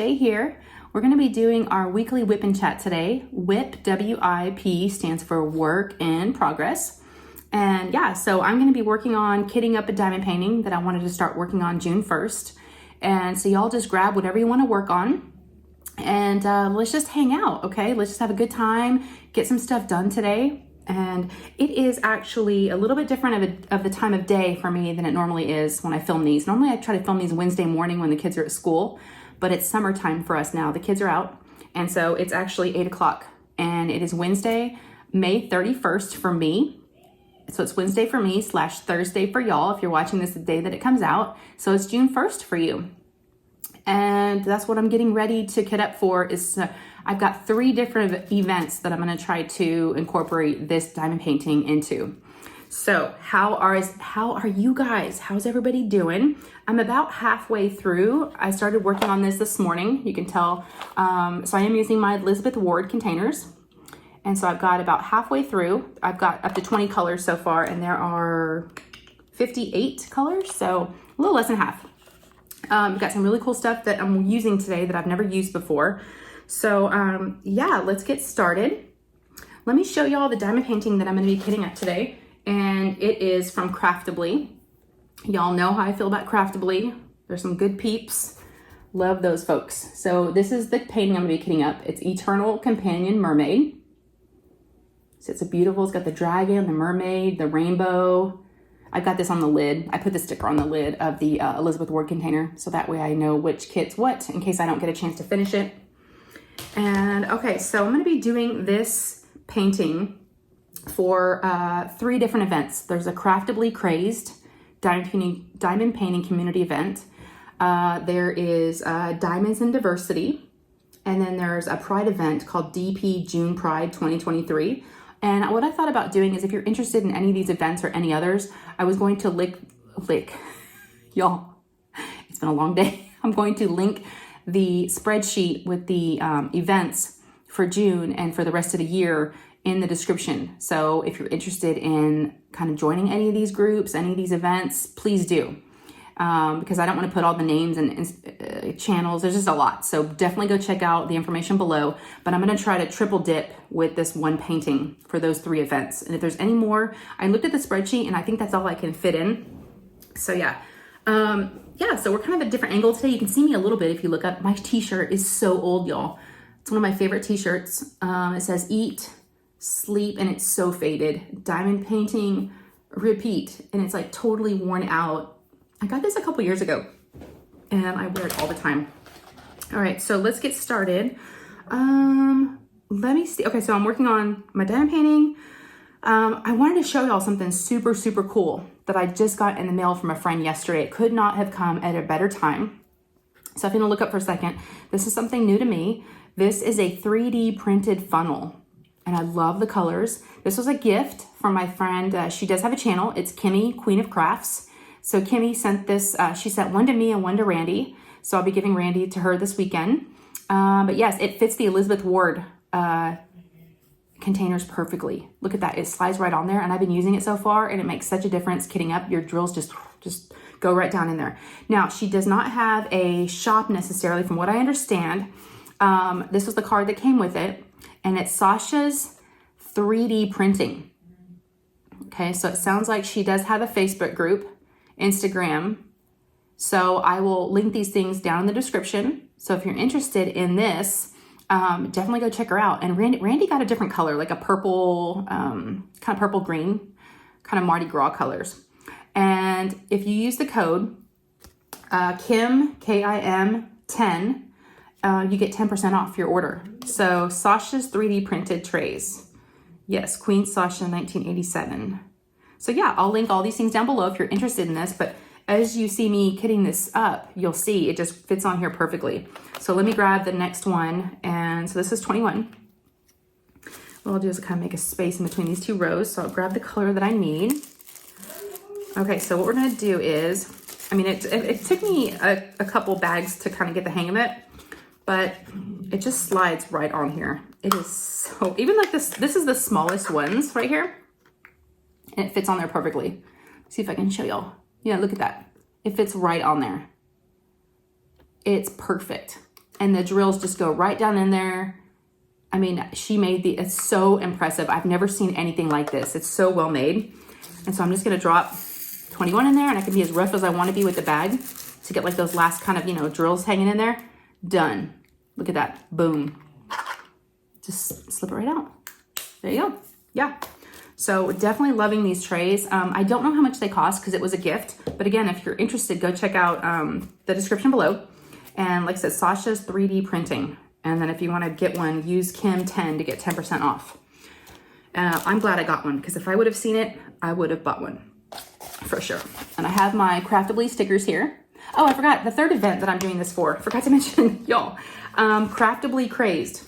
Shay here. We're going to be doing our weekly WIP and chat today. WIP, W-I-P, stands for work in progress. And yeah, so I'm going to be working on kitting up a diamond painting that I wanted to start working on June 1st. And so y'all just grab whatever you want to work on and let's just hang out, okay? Let's just have a good time, get some stuff done today. And it is actually a little bit different of the time of day for me than it normally is when I film these. Normally I try to film these Wednesday morning when the kids are at school, but it's summertime for us now. The kids are out, and so it's actually 8 o'clock, and it is Wednesday, May 31st for me. So it's Wednesday for me / Thursday for y'all if you're watching this the day that it comes out. So it's June 1st for you. And that's what I'm getting ready to kit up for. I've got 3 different events that I'm going to try to incorporate this diamond painting into. So how are you guys? How's everybody doing? I'm about halfway through. I started working on this morning. You can tell. So I am using my Elizabeth Ward containers. And so I've got about halfway through. I've got up to 20 colors so far, and there are 58 colors, so a little less than half. We've got some really cool stuff that I'm using today that I've never used before. So yeah, let's get started. Let me show y'all the diamond painting that I'm going to be kitting up today. And it is from Craftibly. Y'all know how I feel about Craftibly. There's some good peeps. Love those folks. So this is the painting I'm going to be kitting up. It's Eternal Companion Mermaid. So it's beautiful. It's got the dragon, the mermaid, the rainbow. I've got this on the lid. I put the sticker on the lid of the Elizabeth Ward container, so that way I know which kit's what in case I don't get a chance to finish it. And okay, so I'm going to be doing this painting for 3 different events. There's a Craftibly Crazed diamond painting community event. There is Diamonds in Diversity, and then there's a Pride event called DP June Pride 2023. And what I thought about doing is if you're interested in any of these events or any others, I was going to link, y'all, it's been a long day. I'm going to link the spreadsheet with the events for June and for the rest of the year in the description. So if you're interested in kind of joining any of these groups, any of these events, please do. Because I don't want to put all the names and channels. There's just a lot. So definitely go check out the information below. But I'm going to try to triple dip with this one painting for those 3 events. And if there's any more, I looked at the spreadsheet and I think that's all I can fit in. So yeah. Yeah, so we're kind of at a different angle today. You can see me a little bit if you look up. My t-shirt is so old, y'all. It's one of my favorite t-shirts. It says eat, sleep, and it's so faded. Diamond painting, repeat. And it's like totally worn out. I got this a couple years ago and I wear it all the time. All right, so let's get started. Let me see. Okay, so I'm working on my diamond painting. I wanted to show y'all something super, super cool that I just got in the mail from a friend yesterday. It could not have come at a better time. So if you're gonna look up for a second, this is something new to me. This is a 3D printed funnel and I love the colors. This was a gift from my friend. She does have a channel. It's Kimmy, Queen of Crafts. So Kimmy sent this, she sent one to me and one to Randy. So I'll be giving Randy to her this weekend. But yes, it fits the Elizabeth Ward containers perfectly. Look at that, it slides right on there and I've been using it so far and it makes such a difference kitting up. Your drills just go right down in there. Now, she does not have a shop necessarily from what I understand. This was the card that came with it and it's Sasha's 3D printing. Okay, so it sounds like she does have a Facebook group, Instagram. So I will link these things down in the description. So if you're interested in this, definitely go check her out. And Randy got a different color, like a purple, kind of purple green, kind of Mardi Gras colors. And if you use the code Kim, K-I-M 10, you get 10% off your order. So Sasha's 3D printed trays. Yes, Queen Sasha 1987. So yeah, I'll link all these things down below if you're interested in this, but as you see me kitting this up, you'll see it just fits on here perfectly. So let me grab the next one. And so this is 21. What I'll do is kind of make a space in between these 2 rows. So I'll grab the color that I need. Okay, so what we're gonna do is, I mean, it took me a couple bags to kind of get the hang of it, but it just slides right on here. It is so, even like this is the smallest ones right here. And it fits on there perfectly. See if I can show y'all. Yeah, look at that. It fits right on there. It's perfect. and the drills just go right down in there. I mean, she made it's so impressive. I've never seen anything like this. It's so well made. And so I'm just gonna drop 21 in there, and I can be as rough as I wanna be with the bag to get like those last kind of, you know, drills hanging in there. Done. Look at that, boom. Just slip it right out. There you go, yeah. So definitely loving these trays. I don't know how much they cost because it was a gift, but again, if you're interested, go check out the description below. And like I said, Sasha's 3D printing. And then if you want to get one, use Kim10 to get 10% off. I'm glad I got one because if I would have seen it, I would have bought one for sure. And I have my Craftibly stickers here. Oh, I forgot the third event that I'm doing this for. Forgot to mention, y'all. Craftibly Crazed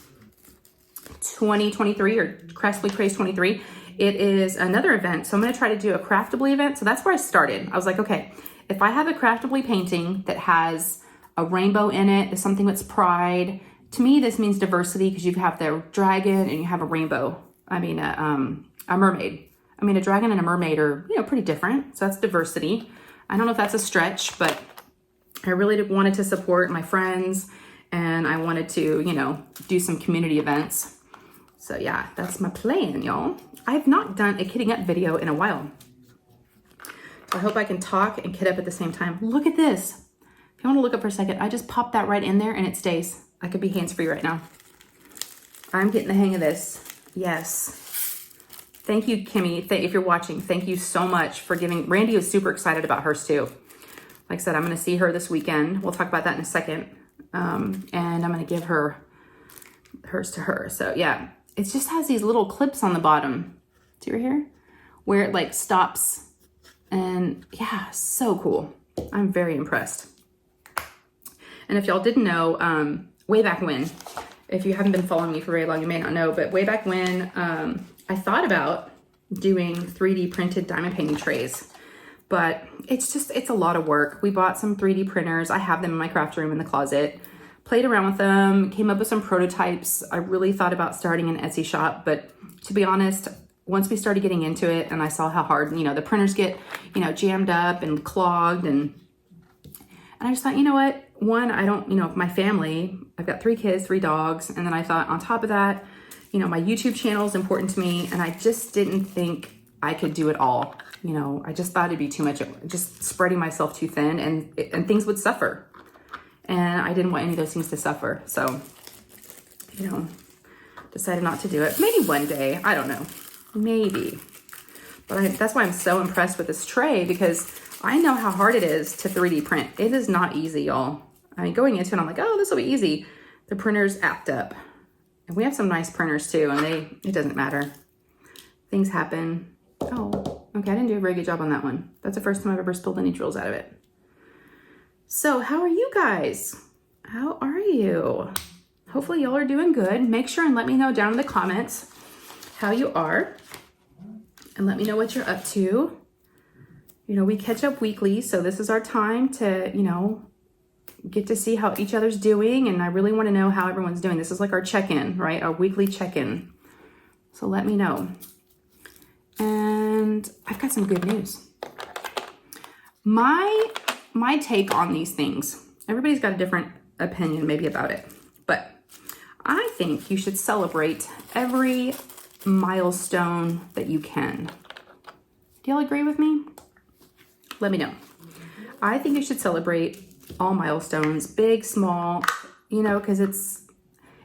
2023 or Craftibly Crazed 23. It is another event. So I'm going to try to do a Craftibly event. So that's where I started. I was like, okay, if I have a Craftibly painting that has a rainbow in it, something that's pride. To me, this means diversity because you have the dragon and you have a rainbow. I mean, a mermaid. I mean, a dragon and a mermaid are, you know, pretty different. So that's diversity. I don't know if that's a stretch, but I really wanted to support my friends and I wanted to, you know, do some community events. So yeah, that's my plan, y'all. I have not done a kitting up video in a while. So I hope I can talk and kit up at the same time. Look at this. If you want to look up for a second, I just pop that right in there and it stays. I could be hands-free right now. I'm getting the hang of this. Yes. Thank you, Kimmy. If you're watching, thank you so much for giving. Randy was super excited about hers too. Like I said, I'm going to see her this weekend. We'll talk about that in a second. And I'm going to give her hers to her. So yeah, it just has these little clips on the bottom. See right here? Where it like stops. And yeah, so cool. I'm very impressed. And if y'all didn't know, way back when, if you haven't been following me for very long, you may not know, but way back when, I thought about doing 3D printed diamond painting trays, but it's a lot of work. We bought some 3D printers. I have them in my craft room in the closet, played around with them, came up with some prototypes. I really thought about starting an Etsy shop, but to be honest, once we started getting into it and I saw how hard, you know, the printers get, you know, jammed up and clogged and I just thought, you know what? One, I don't, you know, my family, I've got 3 kids, 3 dogs. And then I thought on top of that, you know, my YouTube channel is important to me. And I just didn't think I could do it all. You know, I just thought it'd be too much, just spreading myself too thin and things would suffer. And I didn't want any of those things to suffer. So, you know, decided not to do it. Maybe one day, I don't know, maybe. But that's why I'm so impressed with this tray because I know how hard it is to 3D print. It is not easy, y'all. I mean, going into it, I'm like, oh, this will be easy. The printer's apt up. And we have some nice printers too, and it doesn't matter. Things happen. Oh, okay, I didn't do a very good job on that one. That's the first time I've ever spilled any drills out of it. So how are you guys? How are you? Hopefully y'all are doing good. Make sure and let me know down in the comments how you are. And let me know what you're up to. You know, we catch up weekly, so this is our time to, you know, get to see how each other's doing, and I really want to know how everyone's doing. This is like our check-in, right? Our weekly check-in. So let me know. And I've got some good news. My take on these things, everybody's got a different opinion maybe about it, but I think you should celebrate every milestone that you can. Do y'all agree with me? Let me know. I think you should celebrate all milestones, big, small, you know, because it's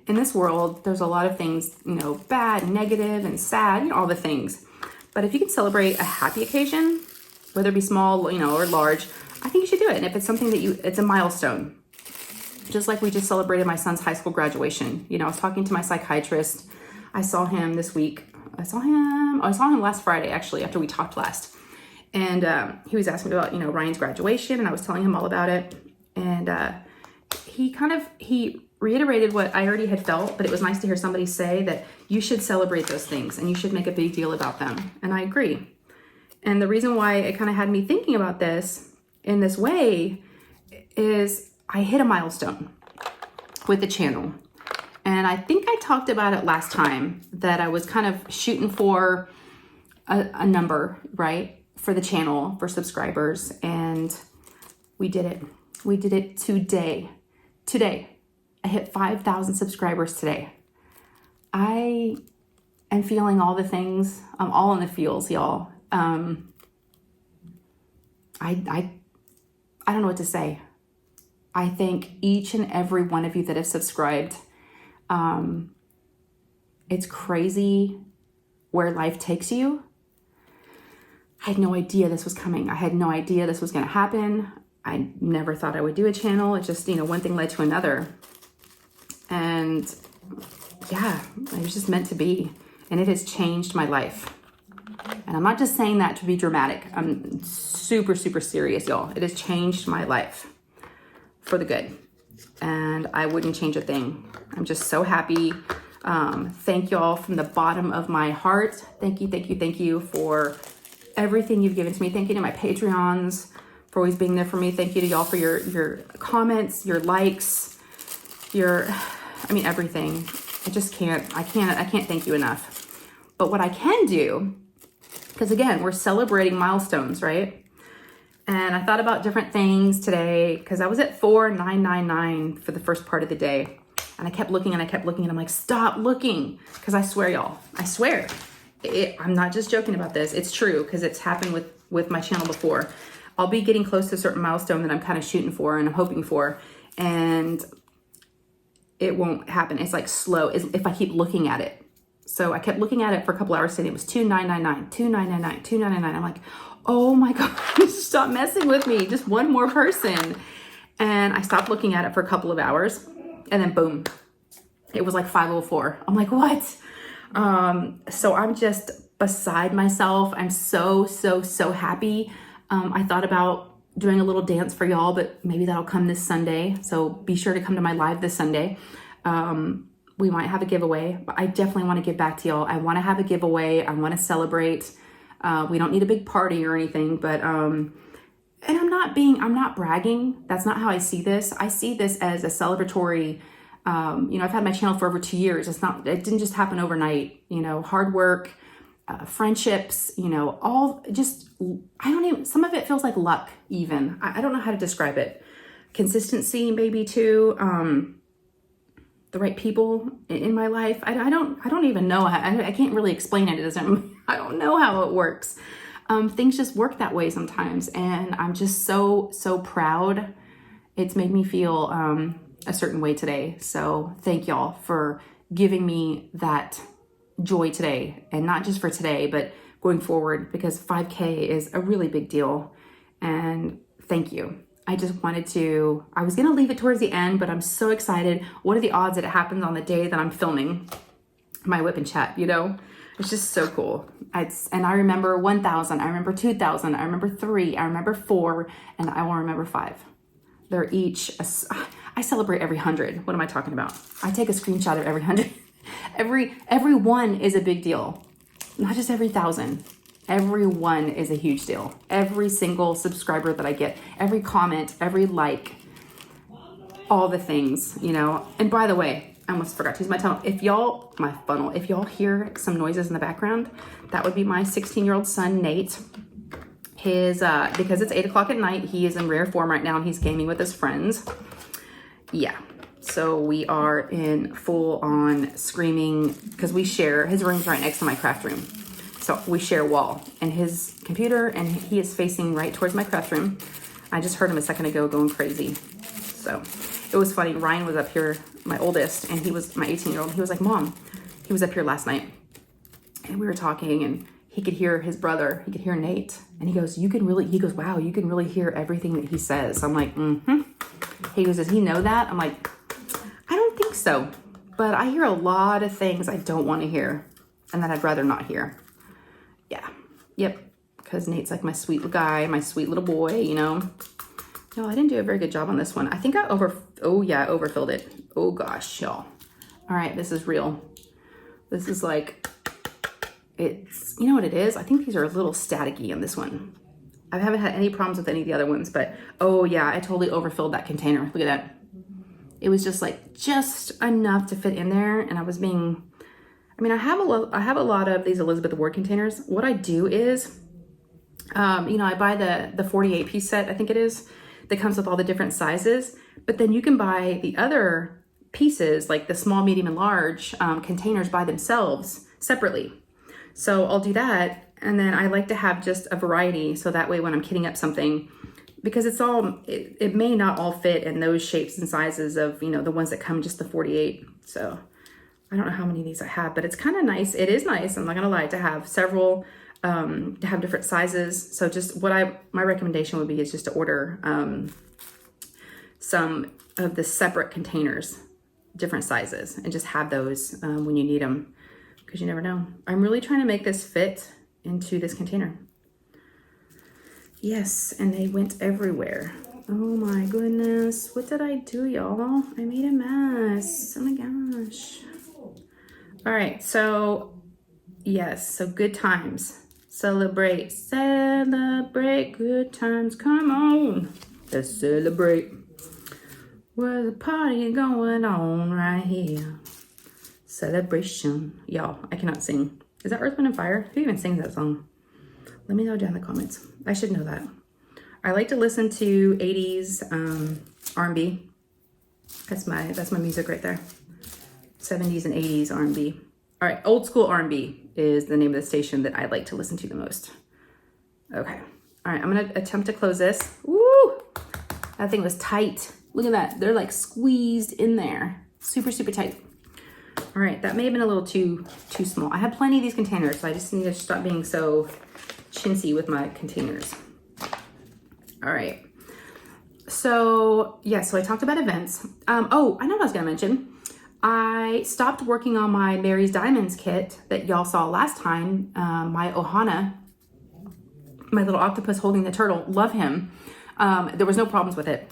in this world, there's a lot of things, you know, bad, negative, and sad, you know, all the things. But if you can celebrate a happy occasion, whether it be small, you know, or large, I think you should do it. And if it's something that it's a milestone, just like we just celebrated my son's high school graduation. You know, I was talking to my psychiatrist. I saw him this week. I saw him last Friday, actually, after we talked last. And he was asking me about, you know, Ryan's graduation, and I was telling him all about it. And he reiterated what I already had felt, but it was nice to hear somebody say that you should celebrate those things and you should make a big deal about them. And I agree. And the reason why it kind of had me thinking about this in this way is I hit a milestone with the channel. And I think I talked about it last time that I was kind of shooting for a number, right? For the channel, for subscribers, and we did it. We did it today. I hit 5,000 subscribers today. I am feeling all the things. I'm all in the feels, y'all. I don't know what to say. I thank each and every one of you that have subscribed. It's crazy where life takes you. I had no idea this was coming. I had no idea this was going to happen. I never thought I would do a channel. It just, one thing led to another. And yeah, it was just meant to be. And it has changed my life. And I'm not just saying that to be dramatic. I'm super, super serious, y'all. It has changed my life for the good. And I wouldn't change a thing. I'm just so happy. Thank y'all from the bottom of my heart. Thank you, thank you, thank you for everything you've given to me. Thank you to my Patreons for always being there for me. Thank you to y'all for your comments, your likes, everything. I can't thank you enough. But what I can do, because again, we're celebrating milestones, right? And I thought about different things today because I was at 4,999 for the first part of the day. And I kept looking and I'm like, stop looking. Because I swear, y'all, I swear. I'm not just joking about this. It's true because it's happened with my channel before. I'll be getting close to a certain milestone that I'm kind of shooting for and I'm hoping for. And it won't happen. It's like slow if I keep looking at it. So I kept looking at it for a couple hours and it was 2,999, 2,999, 2,999. I'm like, oh my God, stop messing with me. Just one more person. And I stopped looking at it for a couple of hours and then boom, it was like 504. I'm like, what? So I'm just beside myself. I'm so, so, so happy. I thought about doing a little dance for y'all, but maybe that'll come this Sunday. So be sure to come to my live this Sunday. We might have a giveaway, but I definitely want to give back to y'all. I want to have a giveaway. I want to celebrate. We don't need a big party or anything, but, and I'm not bragging. That's not how I see this. I see this as a celebratory, I've had my channel for over 2 years. It didn't just happen overnight, hard work, friendships, some of it feels like luck even. I don't know how to describe it. Consistency maybe too, the right people in my life. I don't even know. I can't really explain it. I don't know how it works. Things just work that way sometimes. And I'm just so, so proud. It's made me feel, a certain way today. So thank y'all for giving me that joy today, and not just for today, but going forward, because 5K is a really big deal. And thank you. I was going to leave it towards the end, but I'm so excited. What are the odds that it happens on the day that I'm filming my whip and chat, It's just so cool. And I remember 1,000, I remember 2,000, I remember 3, I remember 4, and I will remember 5. They're each, I celebrate every 100. What am I talking about? I take a screenshot of every 100. Every one is a big deal. Not just every 1,000. Every one is a huge deal. Every single subscriber that I get, every comment, every like, all the things, And by the way, I almost forgot to use my tunnel. If y'all hear some noises in the background, that would be my 16-year-old son, Nate. Because it's 8 o'clock at night, he is in rare form right now and he's gaming with his friends. Yeah. So we are in full on screaming because his room's right next to my craft room. So we share a wall and his computer, and he is facing right towards my craft room. I just heard him a second ago going crazy. So it was funny. Ryan was up here, my oldest, and he was my 18-year-old. He was like, Mom, he was up here last night and we were talking and he could hear his brother, he could hear Nate. And he goes, wow, you can really hear everything that he says. I'm like, He goes, does he know that? I'm like, I don't think so. But I hear a lot of things I don't want to hear and that I'd rather not hear. Yeah. Yep. Because Nate's like my sweet little guy, my sweet little boy, No, I didn't do a very good job on this one. I think I overfilled it. Oh gosh, y'all. All right, this is real. This is like, you know what it is? I think these are a little staticky on this one. I haven't had any problems with any of the other ones, but oh yeah, I totally overfilled that container. Look at that. It was just enough to fit in there. And I have a lot of these Elizabeth Ward containers. What I do is, I buy the 48 piece set, I think it is, that comes with all the different sizes, but then you can buy the other pieces, like the small, medium, and large containers by themselves separately. So I'll do that. And then I like to have just a variety. So that way when I'm kitting up something, because it may not all fit in those shapes and sizes of, you know, the ones that come just the 48. So I don't know how many of these I have, but it's kind of nice. It is nice, I'm not gonna lie, to have several, to have different sizes. So just my recommendation would be is just to order some of the separate containers, different sizes, and just have those when you need them, because you never know. I'm really trying to make this fit into this container. Yes, and they went everywhere. Oh my goodness, what did I do, y'all? I made a mess. Oh my gosh. All right, so yes, so good times. Celebrate good times. Come on, let's celebrate. There's a party going on right here. Celebration. Y'all, I cannot sing. Is that Earth, Wind & Fire? Who even sings that song? Let me know down in the comments. I should know that. I like to listen to 80s R&B. That's my music right there. 70s and 80s R&B. All right, old school R&B is the name of the station that I like to listen to the most. Okay. All right, I'm gonna attempt to close this. Woo! That thing was tight. Look at that. They're like squeezed in there. Super, super tight. All right, that may have been a little too small. I have plenty of these containers, so I just need to stop being so chintzy with my containers. All right. So yeah, so I talked about events. Oh, I know what I was gonna mention. I stopped working on my Mary's Diamonds kit that y'all saw last time. My Ohana, my little octopus holding the turtle, love him. There was no problems with it.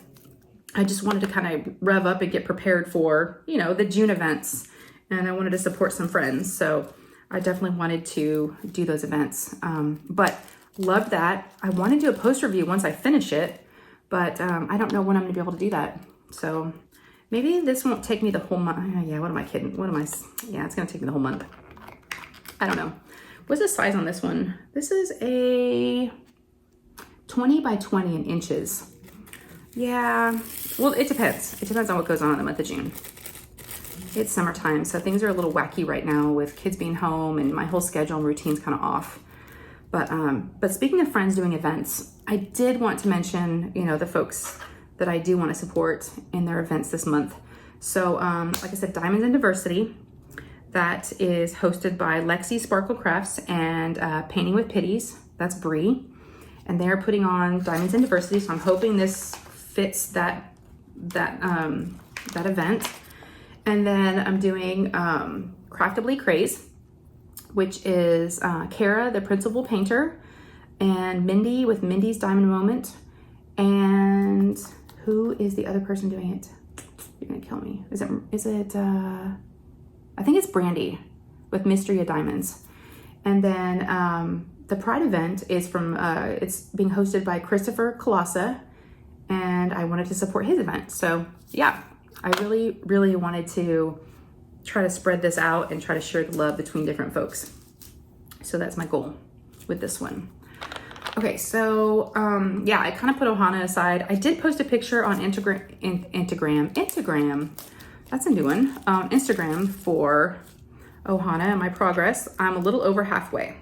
I just wanted to kind of rev up and get prepared for, you know, the June events. And I wanted to support some friends. So I definitely wanted to do those events. But loved that. I want to do a post review once I finish it, but I don't know when I'm gonna be able to do that. So maybe this won't take me the whole month. Yeah, what am I kidding? Yeah, it's gonna take me the whole month. I don't know. What's the size on this one? This is a 20 by 20 in inches. Yeah, well, it depends. It depends on what goes on in the month of June. It's summertime, so things are a little wacky right now with kids being home and my whole schedule and routine's kind of off. But speaking of friends doing events, I did want to mention, you know, the folks that I do want to support in their events this month. So, like I said, Diamonds in Diversity, that is hosted by Lexi Sparkle Crafts and Painting with Pitties, that's Bree. And they're putting on Diamonds in Diversity, so I'm hoping this fits that event. And then I'm doing Craftibly Craze, which is Kara, the principal painter, and Mindy with Mindy's Diamond Moment. And who is the other person doing it? You're gonna kill me. Is it I think it's Brandy with Mystery of Diamonds. And then the Pride event is from, it's being hosted by Christopher Colossa, and I wanted to support his event. So yeah, I really, really wanted to try to spread this out and try to share the love between different folks. So that's my goal with this one. Okay, so yeah, I kind of put Ohana aside. I did post a picture on Instagram. That's a new one. Instagram for Ohana and my progress. I'm a little over halfway.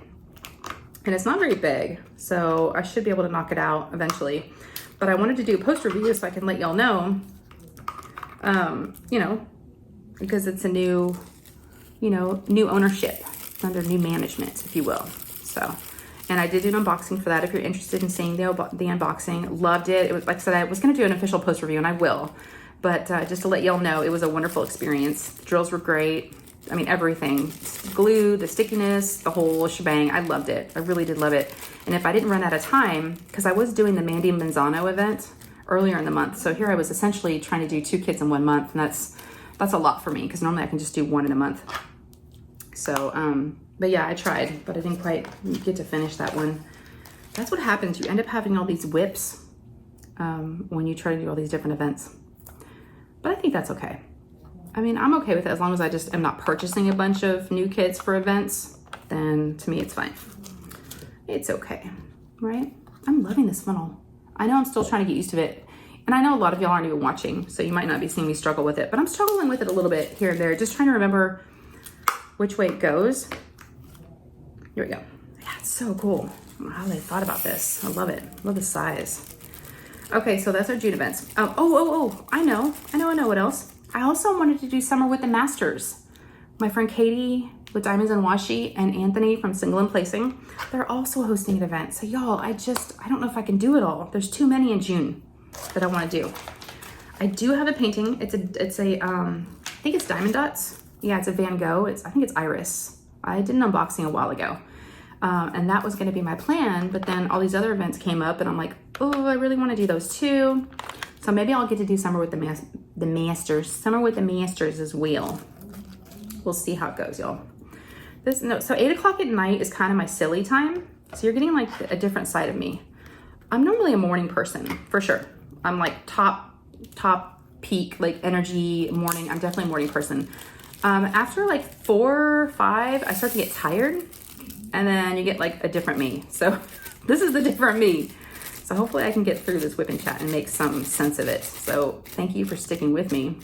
And it's not very big, so I should be able to knock it out eventually. But I wanted to do a post review so I can let y'all know, you know, because it's a new, you know, new ownership under new management, if you will. So, and I did do an unboxing for that. If you're interested in seeing the unboxing, loved it. It was, like I said, I was going to do an official post review, and I will. But just to let y'all know, it was a wonderful experience. The drills were great. I mean, everything. Glue, the stickiness, the whole shebang. I loved it. I really did love it. And if I didn't run out of time, because I was doing the Mandy Manzano event earlier in the month. So here I was essentially trying to do 2 kits in 1 month. And that's a lot for me, because normally I can just do 1 in a month. So, but yeah, I tried, but I didn't quite get to finish that one. That's what happens. You end up having all these whips when you try to do all these different events. But I think that's okay. I mean, I'm okay with it as long as I just am not purchasing a bunch of new kits for events, then to me it's fine. It's okay, right? I'm loving this funnel. I know I'm still trying to get used to it. And I know a lot of y'all aren't even watching, so you might not be seeing me struggle with it, but I'm struggling with it a little bit here and there, just trying to remember which way it goes. Here we go. Yeah, it's so cool. I don't know how they thought about this. I love it. Love the size. Okay, so that's our June events. I know what else. I also wanted to do summer with the masters. My friend Katie with Diamonds and Washi and Anthony from Single and Placing, they're also hosting an event. So y'all, I don't know if I can do it all. There's too many in June that I want to do. I do have a painting. It's a I think it's Diamond Dots. Yeah, it's a Van Gogh. I think it's Iris. I did an unboxing a while ago. And that was going to be my plan, but then all these other events came up and I'm like, oh, I really want to do those too. So maybe I'll get to do summer with the masters. Summer with the masters as well. We'll see how it goes, y'all. So 8 o'clock at night is kind of my silly time. So you're getting like a different side of me. I'm normally a morning person, for sure. I'm like top peak, like energy morning. I'm definitely a morning person. After like 4 or 5, I start to get tired. And then you get like a different me. So this is the different me. So hopefully I can get through this whip and chat and make some sense of it. So thank you for sticking with me.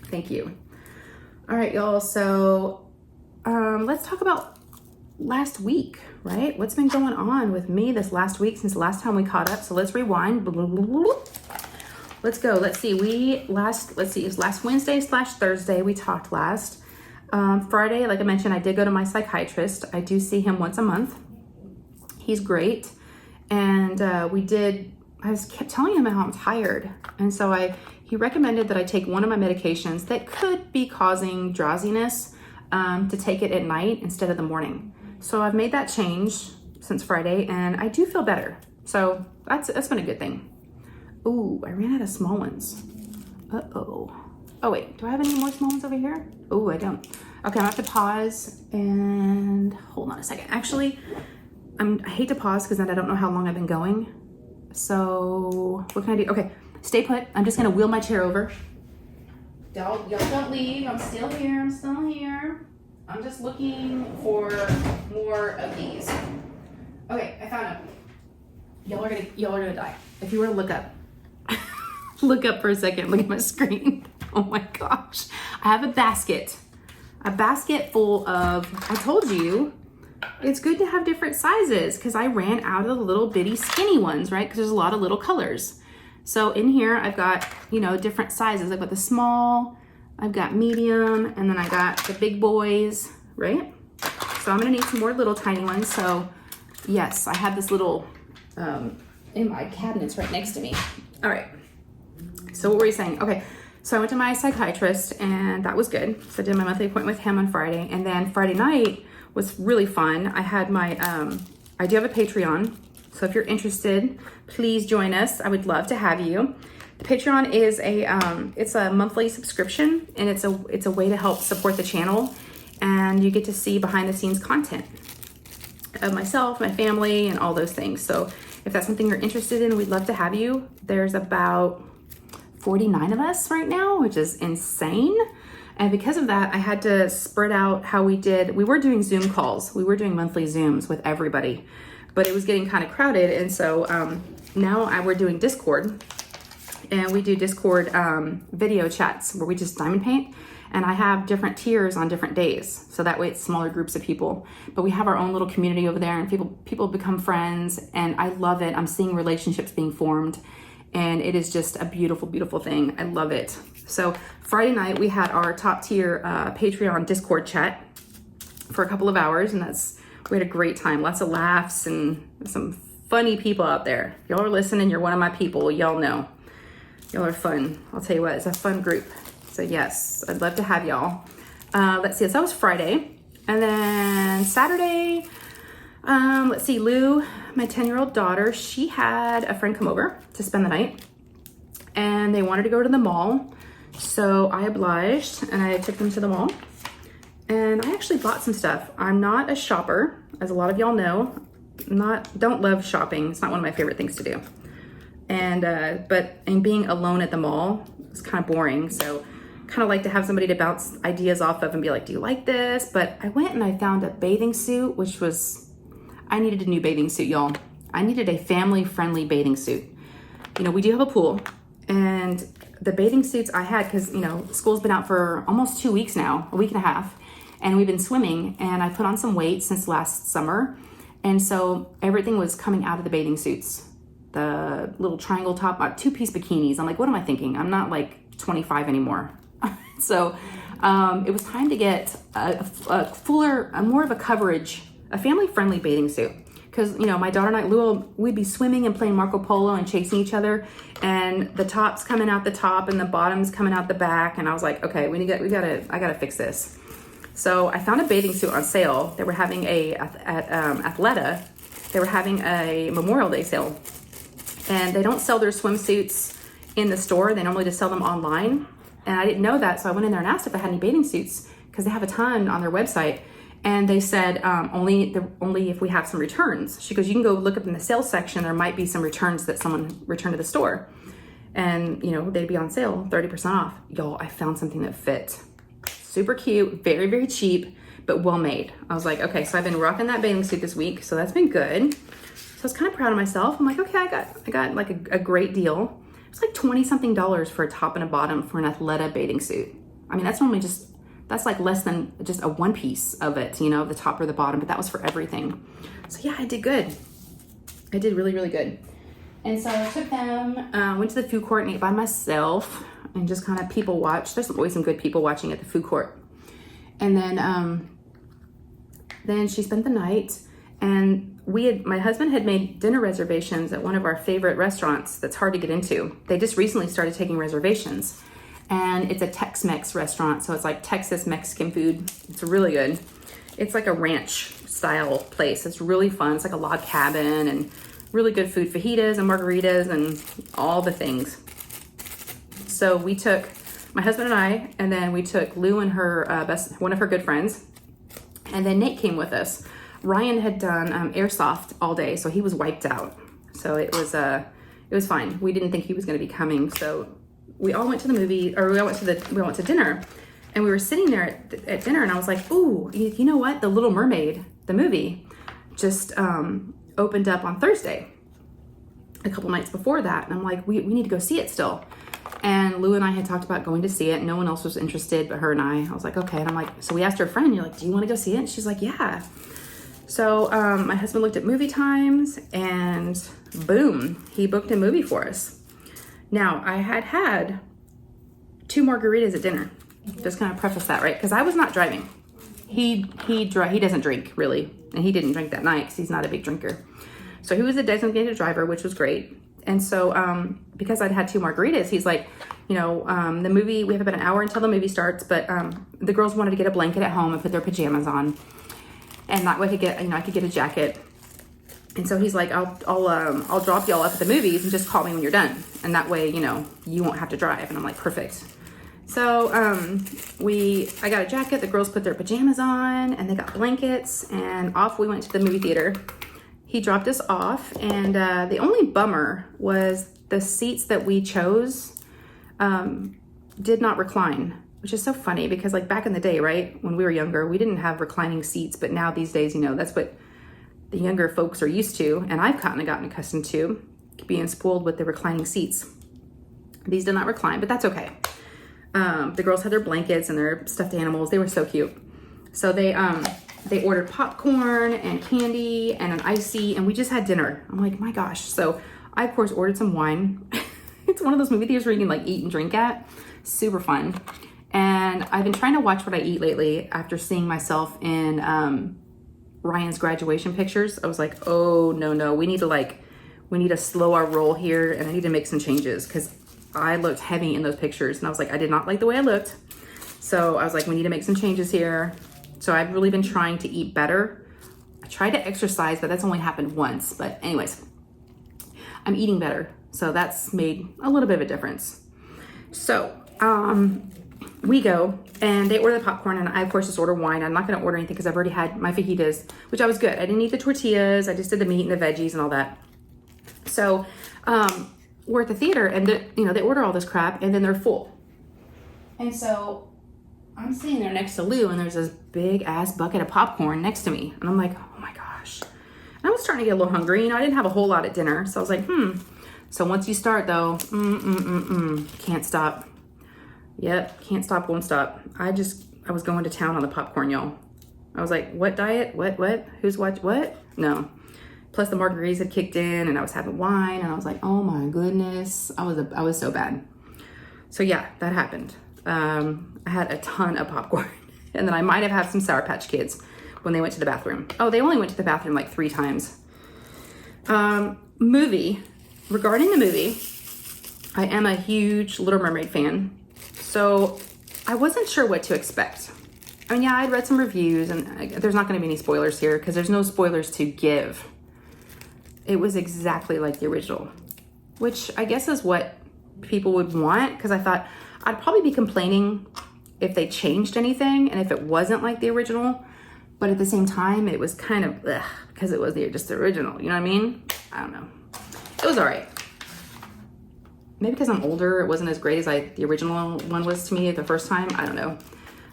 Thank you. All right, y'all. So let's talk about last week, right? What's been going on with me this last week since the last time we caught up? So let's rewind. Let's go. Let's see. It was last Wednesday/Thursday we talked last. Friday, like I mentioned, I did go to my psychiatrist. I do see him once a month. He's great. And I kept telling him how I'm tired. And so he recommended that I take one of my medications that could be causing drowsiness, to take it at night instead of the morning. So I've made that change since Friday and I do feel better. So that's been a good thing. Ooh, I ran out of small ones. Uh-oh. Oh wait, do I have any more small ones over here? Oh, I don't. Okay, I'm gonna have to pause and hold on a second. Actually, I hate to pause because then I don't know how long I've been going. So what can I do? Okay, stay put. I'm just gonna wheel my chair over. Y'all don't leave. I'm still here. I'm just looking for more of these. Okay, I found them. Y'all are gonna die. If you were to look up, look up for a second. Look at my screen. Oh my gosh. I have a basket full of, I told you, it's good to have different sizes because I ran out of the little bitty skinny ones, right? Because there's a lot of little colors. So in here, I've got, different sizes. I've got the small, I've got medium, and then I got the big boys, right? So I'm gonna need some more little tiny ones. So yes, I have this little, in my cabinets right next to me. All right. So what were you saying? Okay. So I went to my psychiatrist and that was good. So I did my monthly appointment with him on Friday. And then Friday night was really fun. I had my, I do have a Patreon. So if you're interested, please join us. I would love to have you. The Patreon is it's a monthly subscription and it's a way to help support the channel. And you get to see behind the scenes content of myself, my family, and all those things. So if that's something you're interested in, we'd love to have you. There's about 49 of us right now, which is insane. And because of that, I had to spread out how we were doing Zoom calls. We were doing monthly Zooms with everybody, but it was getting kind of crowded. And so now we're doing Discord, and we do Discord video chats where we just diamond paint. And I have different tiers on different days. So that way it's smaller groups of people, but we have our own little community over there and people become friends, and I love it. I'm seeing relationships being formed. And it is just a beautiful, beautiful thing. I love it. So Friday night, we had our top tier Patreon Discord chat for a couple of hours. And we had a great time. Lots of laughs and some funny people out there. If y'all are listening, you're one of my people. Y'all know. Y'all are fun. I'll tell you what, it's a fun group. So yes, I'd love to have y'all. Let's see, so that was Friday. And then Saturday, let's see, Lou, my 10-year-old daughter, she had a friend come over to spend the night and they wanted to go to the mall. So I obliged and I took them to the mall and I actually bought some stuff. I'm not a shopper, as a lot of y'all know. Don't love shopping. It's not one of my favorite things to do. And, but being alone at the mall is kind of boring. So kind of like to have somebody to bounce ideas off of and be like, do you like this? But I went and I found a bathing suit, which was, I needed a new bathing suit, y'all. I needed a family-friendly bathing suit. you know, we do have a pool, and the bathing suits I had, because, you know, school's been out for almost 2 weeks now, a week and a half, and we've been swimming, and I put on some weight since last summer, and so everything was coming out of the bathing suits. The little triangle top, 2-piece bikinis. I'm like, what am I thinking? I'm not like 25 anymore. So it was time to get a fuller, more of a coverage, a family-friendly bathing suit. Because, you know, my daughter and I, Lua, we'd be swimming and playing Marco Polo and chasing each other, and the top's coming out the top and the bottom's coming out the back. And I was like, okay, I gotta fix this. So I found a bathing suit on sale. They were having at Athleta, they were having a Memorial Day sale. And they don't sell their swimsuits in the store. They normally just sell them online. And I didn't know that, so I went in there and asked if I had any bathing suits, because they have a ton on their website. And they said, only if we have some returns. She goes, you can go look up in the sales section. There might be some returns that someone returned to the store. And, you know, they'd be on sale, 30% off. Y'all, I found something that fit. Super cute, very, very cheap, but well made. I was like, okay, so I've been rocking that bathing suit this week, so that's been good. So I was kind of proud of myself. I'm like, okay, I got like a great deal. It's like $20-something for a top and a bottom for an Athleta bathing suit. I mean, that's normally that's like less than just a one piece of it, you know, the top or the bottom, but that was for everything. So yeah, I did good. I did really, really good. And so I took them, went to the food court and ate by myself and just kind of people watched. There's always some good people watching at the food court. And then she spent the night, and my husband had made dinner reservations at one of our favorite restaurants that's hard to get into. They just recently started taking reservations, and it's a Tex-Mex restaurant. So it's like Texas Mexican food. It's really good. It's like a ranch style place. It's really fun. It's like a log cabin and really good food, fajitas and margaritas and all the things. So we took my husband and I, and then we took Lou and her one of her good friends, and then Nate came with us. Ryan had done airsoft all day, so he was wiped out. So it was fine. We didn't think he was going to be coming, so we all went to the movie, or we all went to dinner, and we were sitting there at dinner, and I was like, "Ooh, you know what? The Little Mermaid, the movie, just opened up on Thursday, a couple nights before that." And I'm like, we need to go see it still. And Lou and I had talked about going to see it. No one else was interested but her and I. I was like, okay. And I'm like, so we asked her friend, you're like, do you want to go see it? And she's like, yeah. So my husband looked at movie times, and boom, he booked a movie for us. Now, I had 2 margaritas at dinner. Just kind of preface that, right? Because I was not driving. He doesn't drink, really. And he didn't drink that night because he's not a big drinker. So he was a designated driver, which was great. And so because I'd had 2 margaritas, he's like, you know, the movie, we have about an hour until the movie starts, but the girls wanted to get a blanket at home and put their pajamas on. And that way I could get a jacket. And so he's like, I'll drop y'all up at the movies and just call me when you're done. And that way, you know, you won't have to drive. And I'm like, perfect. So I got a jacket, the girls put their pajamas on, and they got blankets, and off we went to the movie theater. He dropped us off, and the only bummer was the seats that we chose did not recline, which is so funny because, like, back in the day, right, when we were younger, we didn't have reclining seats, but now these days, you know, that's what the younger folks are used to, and I've kind of gotten accustomed to being spoiled with the reclining seats. These did not recline, but that's okay. The girls had their blankets and their stuffed animals. They were so cute. So they ordered popcorn and candy and an icy, and we just had dinner. I'm like, my gosh. So I, of course, ordered some wine. It's one of those movie theaters where you can, like, eat and drink at. Super fun. And I've been trying to watch what I eat lately after seeing myself in Ryan's graduation pictures. I was like, oh, no. We need to slow our roll here, and I need to make some changes because I looked heavy in those pictures. And I was like, I did not like the way I looked. So I was like, we need to make some changes here. So I've really been trying to eat better. I tried to exercise, but that's only happened once. But anyways, I'm eating better. So that's made a little bit of a difference. So we go, and they order the popcorn, and I, of course, just order wine. I'm not going to order anything because I've already had my fajitas, which I was good. I didn't eat the tortillas. I just did the meat and the veggies and all that. So we're at the theater, and they order all this crap, and then they're full. And so I'm sitting there next to Lou, and there's this big ass bucket of popcorn next to me. And I'm like, oh my gosh. And I was starting to get a little hungry. You know, I didn't have a whole lot at dinner. So I was like, So once you start though, can't stop. Yep, can't stop, won't stop. I was going to town on the popcorn, y'all. I was like, what diet? What? Who's what? No. Plus the margaritas had kicked in and I was having wine and I was like, oh my goodness. I was so bad. So yeah, that happened. I had a ton of popcorn and then I might have had some Sour Patch Kids when they went to the bathroom. Oh, they only went to the bathroom like 3 times. Regarding the movie, I am a huge Little Mermaid fan. So I wasn't sure what to expect. I mean, yeah, I'd read some reviews and there's not going to be any spoilers here because there's no spoilers to give. It was exactly like the original, which I guess is what people would want because I thought I'd probably be complaining if they changed anything and if it wasn't like the original. But at the same time, it was kind of because it was just the original. You know what I mean? I don't know. It was all right. Maybe because I'm older, it wasn't as great as the original one was to me the first time. I don't know.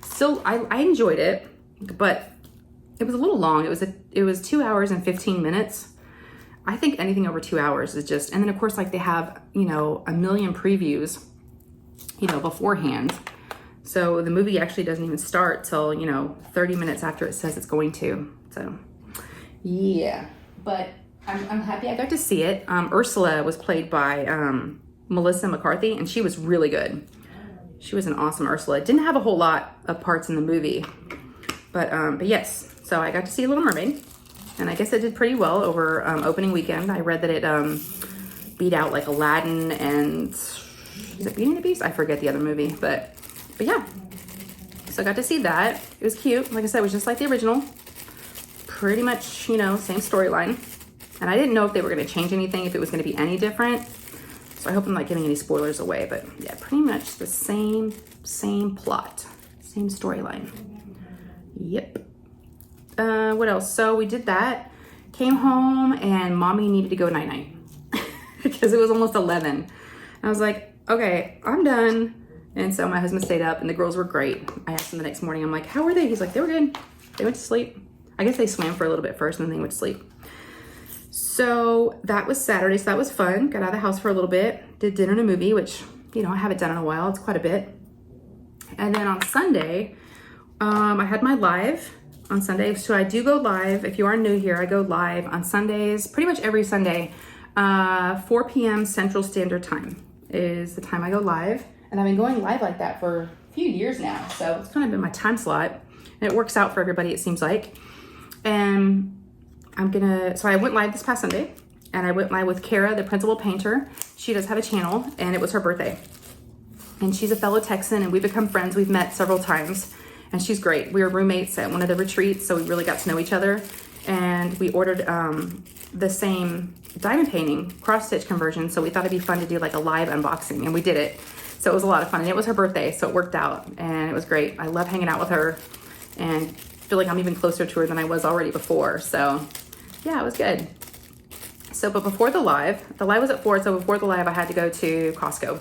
Still, I enjoyed it, but it was a little long. It was 2 hours and 15 minutes. I think anything over 2 hours is just, and then of course, like they have, a million previews, beforehand. So the movie actually doesn't even start till, 30 minutes after it says it's going to. So yeah, but I'm happy I got to see it. Ursula was played by Melissa McCarthy, and she was really good. She was an awesome Ursula. Didn't have a whole lot of parts in the movie, but yes. So I got to see Little Mermaid, and I guess it did pretty well over opening weekend. I read that it beat out like Aladdin and is it Beauty and the Beast? I forget the other movie, but yeah. So I got to see that. It was cute. Like I said, it was just like the original. Pretty much, same storyline. And I didn't know if they were going to change anything, if it was going to be any different. So I hope I'm not giving any spoilers away, but yeah, pretty much the same plot, same storyline. Yep. What else? So we did that, came home, and mommy needed to go night-night because it was almost 11. And I was like, okay, I'm done. And so my husband stayed up and the girls were great. I asked him the next morning, I'm like, how were they? He's like, they were good. They went to sleep. I guess they swam for a little bit first and then they went to sleep. So that was Saturday, so that was fun. Got out of the house for a little bit, did dinner and a movie, which, I haven't done in a while. It's quite a bit. And then on Sunday, I had my live on Sunday. So I do go live. If you are new here, I go live on Sundays, pretty much every Sunday. 4 p.m. Central Standard Time is the time I go live. And I've been going live like that for a few years now. So it's kind of been my time slot. And it works out for everybody, it seems like. And so I went live this past Sunday, and I went live with Kara, the principal painter. She does have a channel, and it was her birthday. And she's a fellow Texan, and we've become friends. We've met several times, and she's great. We were roommates at one of the retreats, so we really got to know each other. And we ordered the same diamond painting cross-stitch conversion, so we thought it'd be fun to do like a live unboxing, and we did it. So it was a lot of fun, and it was her birthday, so it worked out, and it was great. I love hanging out with her, and feel like I'm even closer to her than I was already before. So yeah, it was good. So, but before the live was at 4, so before the live, I had to go to Costco.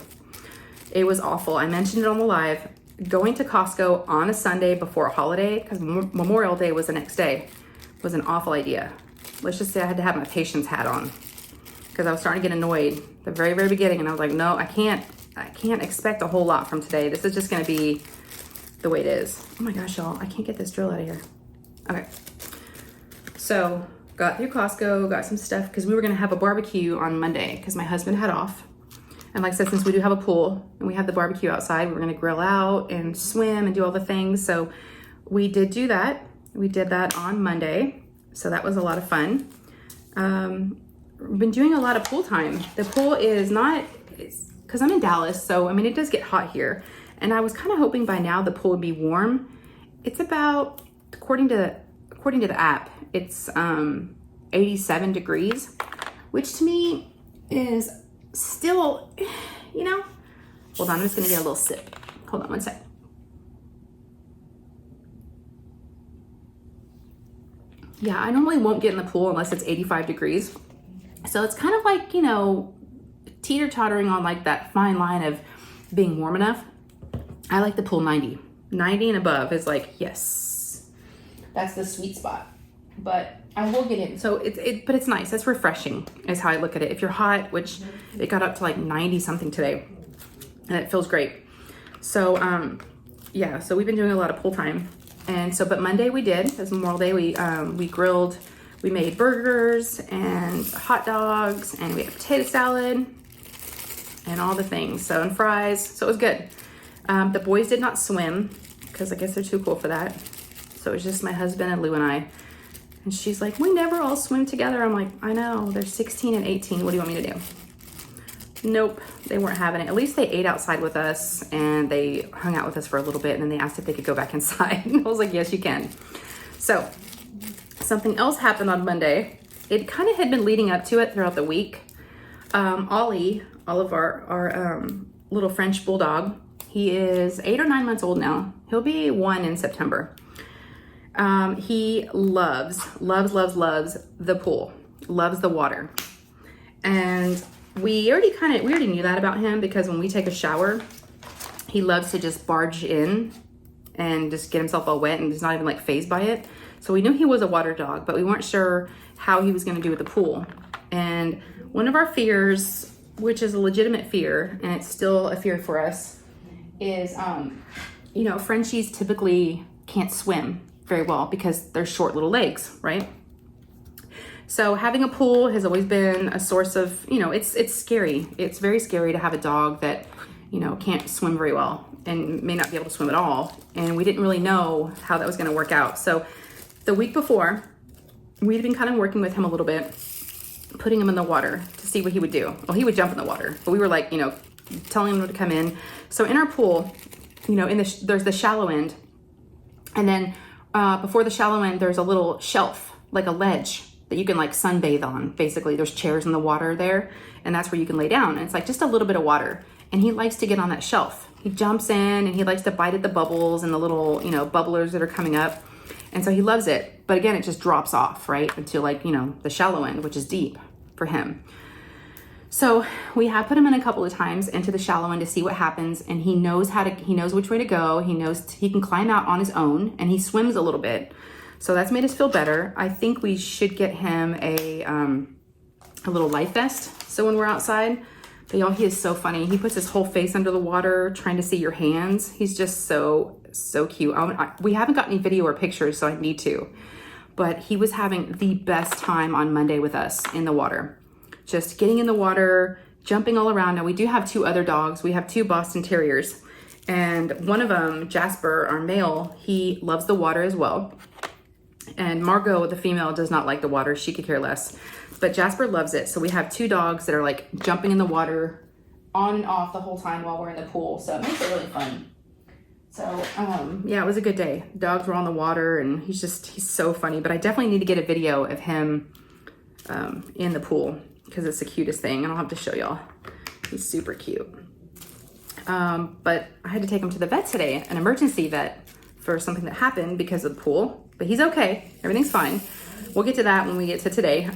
It was awful. I mentioned it on the live. Going to Costco on a Sunday before a holiday, because Memorial Day was the next day, was an awful idea. Let's just say I had to have my patience hat on, because I was starting to get annoyed at the very, very beginning, and I was like, no, I can't expect a whole lot from today. This is just gonna be the way it is. Oh my gosh, y'all, I can't get this drill out of here. Okay, so got through Costco, got some stuff, because we were gonna have a barbecue on Monday, because my husband had off. And like I said, since we do have a pool and we have the barbecue outside, we were gonna grill out and swim and do all the things. So we did do that. We did that on Monday. So that was a lot of fun. We've been doing a lot of pool time. The pool is not, because I'm in Dallas, so I mean, it does get hot here. And I was kind of hoping by now the pool would be warm. It's about, according to the app, it's 87 degrees, which to me is still, hold on, I'm just gonna get a little sip. Hold on one sec. Yeah, I normally won't get in the pool unless it's 85 degrees. So it's kind of like, teeter-tottering on like that fine line of being warm enough. I like the pool 90. 90 and above is like, yes, that's the sweet spot. but I will get it. So but it's nice. It's refreshing is how I look at it. If you're hot, which it got up to like 90 something today, and it feels great. So yeah, so we've been doing a lot of pool time. And so, but Monday we did, as Memorial Day, we grilled, we made burgers and hot dogs, and we had a potato salad and all the things. So, and fries, so it was good. The boys did not swim because I guess they're too cool for that. So it was just my husband and Lou and I. And she's like, we never all swim together. I'm like, I know, they're 16 and 18. What do you want me to do? Nope, they weren't having it. At least they ate outside with us and they hung out with us for a little bit, and then they asked if they could go back inside. And I was like, yes, you can. So something else happened on Monday. It kind of had been leading up to it throughout the week. Ollie, our little French bulldog, he is 8 or 9 months old now. He'll be 1 in September. He loves the pool, loves the water. And we already knew that about him, because when we take a shower, he loves to just barge in and just get himself all wet and is not even like fazed by it. So we knew he was a water dog, but we weren't sure how he was going to do with the pool. And one of our fears, which is a legitimate fear, and it's still a fear for us, is, you know, Frenchies typically can't swim very well because they're short little legs, right? So having a pool has always been a source of, you know, it's scary. It's very scary to have a dog that, you know, can't swim very well and may not be able to swim at all. And we didn't really know how that was going to work out. So the week before, we'd been kind of working with him a little bit, putting him in the water to see what he would do. Well, he would jump in the water, but we were like, you know, telling him to come in. So in our pool, you know, there's the shallow end. And then before the shallow end, there's a little shelf, like a ledge that you can like sunbathe on. Basically, there's chairs in the water there, and that's where you can lay down. And it's like just a little bit of water. And he likes to get on that shelf. He jumps in and he likes to bite at the bubbles and the little, you know, bubblers that are coming up. And so he loves it. But again, it just drops off, right? Until like, you know, the shallow end, which is deep for him. So we have put him in a couple of times into the shallow end to see what happens. And he knows which way to go. He knows he can climb out on his own, and he swims a little bit. So that's made us feel better. I think we should get him a little life vest, so when we're outside. But y'all, he is so funny. He puts his whole face under the water trying to see your hands. He's just so cute. We haven't got any video or pictures, so I need to. But he was having the best time on Monday with us in the water. Just getting in the water, jumping all around. Now we do have 2 other dogs. We have 2 Boston Terriers. And one of them, Jasper, our male, he loves the water as well. And Margot, the female, does not like the water. She could care less. But Jasper loves it. So we have 2 dogs that are like jumping in the water on and off the whole time while we're in the pool. So it makes it really fun. So yeah, it was a good day. Dogs were on the water, and he's so funny. But I definitely need to get a video of him in the pool, because it's the cutest thing. And I'll have to show y'all. He's super cute. But I had to take him to the vet today, an emergency vet, for something that happened because of the pool. But he's okay. Everything's fine. We'll get to that when we get to today.